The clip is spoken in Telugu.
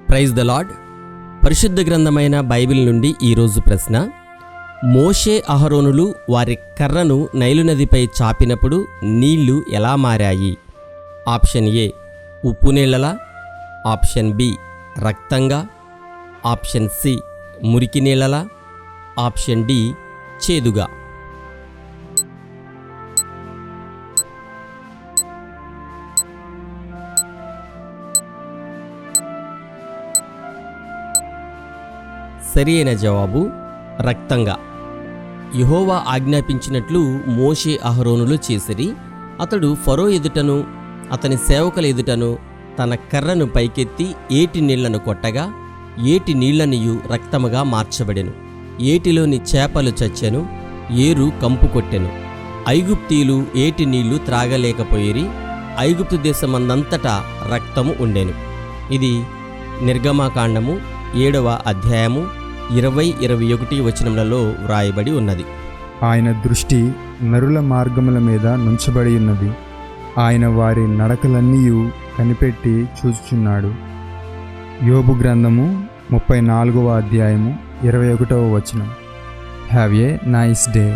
Praise the lord. పరిశుద్ధ గ్రంథమైన బైబిల్ నుండి ఈరోజు ప్రశ్న: మోషే అహరోనులు వారి కర్రను నైలు నదిపై చాపినప్పుడు నీళ్లు ఎలా మారాయి? ఆప్షన్ ఏ ఉప్పు నీళ్ళలా, ఆప్షన్ బి రక్తంగా, ఆప్షన్ సి మురికి నీళ్ళలా, ఆప్షన్ డి చేదుగా. సరి అయిన జవాబు రక్తంగా. యెహోవా ఆజ్ఞాపించినట్లు మోషే అహరోనులు చేసిరి. అతడు ఫరో ఎదుటను అతని సేవకుల ఎదుటను తన కర్రను పైకెత్తి ఏటి నీళ్లను కొట్టగా ఏటి నీళ్లనియు రక్తముగా మార్చబడెను. ఏటిలోని చేపలు చచ్చెను, ఏరు కంపు కొట్టెను. ఐగుప్తీయులు ఏటి నీళ్లు త్రాగలేకపోయిరి. ఐగుప్తు దేశమందంతటా రక్తము ఉండెను. ఇది నిర్గమకాండము 7వ అధ్యాయము 20-21 వచనములలో వ్రాయబడి ఉన్నది. ఆయన దృష్టి నరుల మార్గముల మీద నుంచబడి ఉన్నది. ఆయన వారి నడకలన్నీయు కనిపెట్టి చూచుచున్నాడు. యోబు గ్రంథము 34వ అధ్యాయము 21వ వచనం. Have a nice day.